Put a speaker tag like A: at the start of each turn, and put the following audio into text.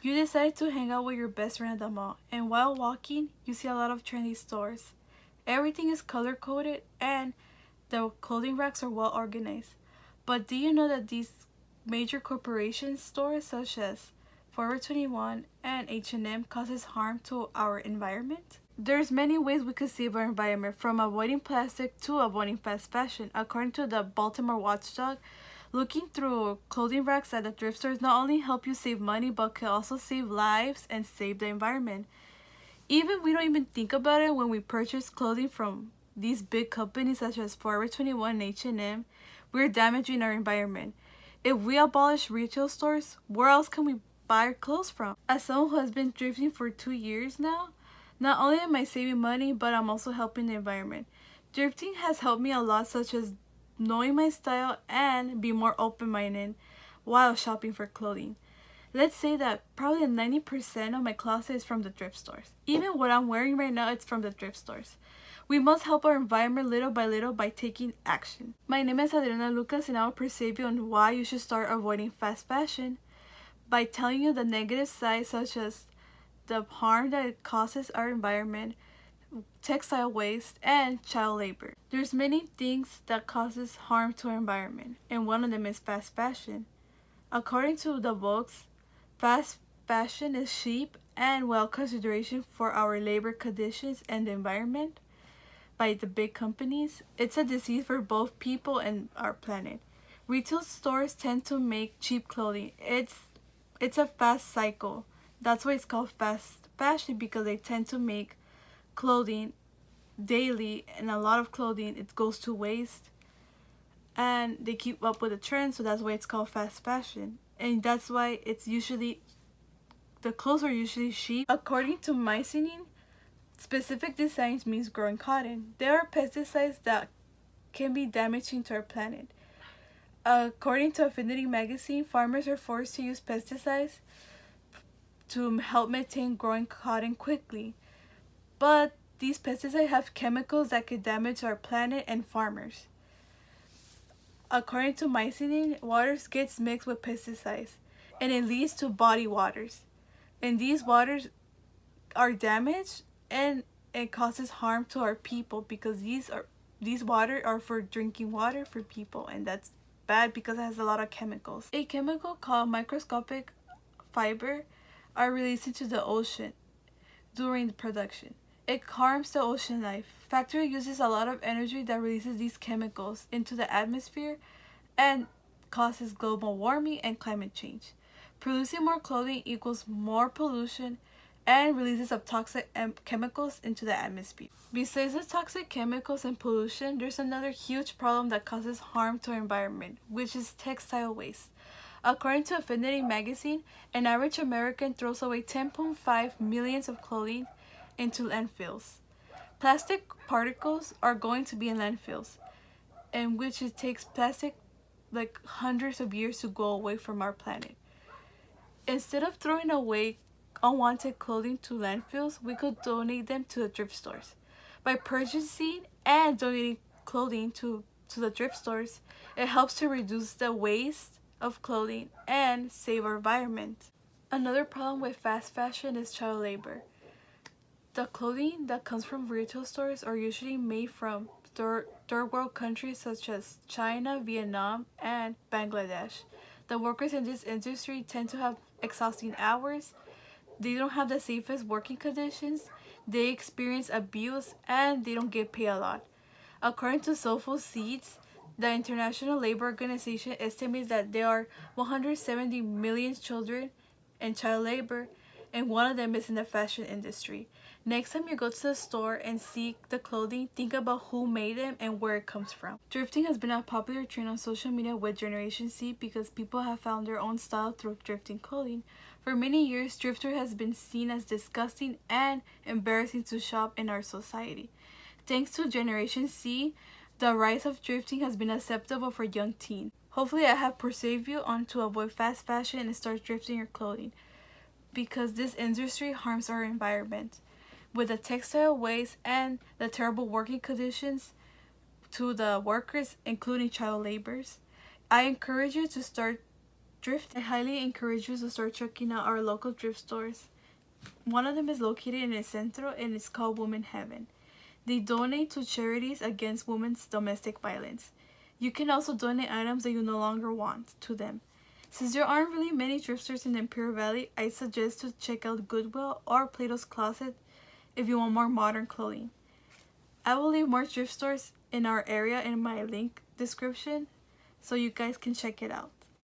A: You decide to hang out with your best friend at the mall, and while walking, you see a lot of trendy stores. Everything is color coded and the clothing racks are well organized. But do you know that these major corporation stores such as Forever 21 and H&M causes harm to our environment? There's many ways we could save our environment, from avoiding plastic to avoiding fast fashion. According to the Baltimore Watchdog, looking through clothing racks at the thrift stores not only help you save money but can also save lives and save the environment. Even we don't even think about it when we purchase clothing from these big companies such as Forever 21 and H&M, we're damaging our environment. If we abolish retail stores, where else can we buy our clothes from? As someone who has been thrifting for 2 years now, not only am I saving money, but I'm also helping the environment. Thrifting has helped me a lot, such as knowing my style and be more open-minded while shopping for clothing. Let's say that probably 90% of my closet is from the thrift stores. Even what I'm wearing right now, it's from the thrift stores. We must help our environment little by little by taking action. My name is Adriana Lucas, and I will persuade you on why you should start avoiding fast fashion by telling you the negative sides, such as the harm that it causes our environment, textile waste, and child labor. There's many things that causes harm to our environment, and one of them is fast fashion. According to the books, fast fashion is cheap and without consideration for our labor conditions and the environment by the big companies. It's a disease for both people and our planet. Retail stores tend to make cheap clothing. It's a fast cycle. That's why it's called fast fashion, because they tend to make clothing daily, and a lot of clothing it goes to waste, and they keep up with the trend, so that's why it's called fast fashion. And that's why the clothes are usually cheap. According to Mycenae, specific designs means growing cotton. There are pesticides that can be damaging to our planet. According to Affinity magazine, farmers are forced to use pesticides to help maintain growing cotton quickly. But these pesticides have chemicals that could damage our planet and farmers. According to Mycenae, water gets mixed with pesticides and it leads to body waters. And these waters are damaged and it causes harm to our people, because these water are for drinking water for people, and that's bad because it has a lot of chemicals. A chemical called microscopic fiber are released into the ocean during the production. It harms the ocean life. Factory uses a lot of energy that releases these chemicals into the atmosphere and causes global warming and climate change. Producing more clothing equals more pollution and releases of toxic chemicals into the atmosphere. Besides the toxic chemicals and pollution, there's another huge problem that causes harm to our environment, which is textile waste. According to Affinity magazine, an average American throws away 10.5 million of clothing into landfills. Plastic particles are going to be in landfills, in which it takes plastic like hundreds of years to go away from our planet. Instead of throwing away unwanted clothing to landfills, we could donate them to the thrift stores. By purchasing and donating clothing to the thrift stores, it helps to reduce the waste of clothing and save our environment. Another problem with fast fashion is child labor. The clothing that comes from retail stores are usually made from third world countries such as China, Vietnam, and Bangladesh. The workers in this industry tend to have exhausting hours. They don't have the safest working conditions. They experience abuse and they don't get paid a lot. According to Soulful Seeds, the International Labor Organization estimates that there are 170 million children in child labor, and one of them is in the fashion industry. Next time you go to the store and see the clothing, think about who made them and where it comes from. Thrifting has been a popular trend on social media with Generation Z because people have found their own style through thrifting clothing. For many years, thrifting has been seen as disgusting and embarrassing to shop in our society. Thanks to Generation Z, the rise of thrifting has been acceptable for young teens. Hopefully I have persuaded you on to avoid fast fashion and start thrifting your clothing, because this industry harms our environment with the textile waste and the terrible working conditions to the workers, including child laborers. I encourage you to start Thrift. I highly encourage you to start checking out our local thrift stores. One of them is located in El Centro and it's called Women Heaven. They donate to charities against women's domestic violence. You can also donate items that you no longer want to them. Since there aren't really many thrift stores in the Imperial Valley, I suggest to check out Goodwill or Plato's Closet if you want more modern clothing. I will leave more thrift stores in our area in my link description so you guys can check it out.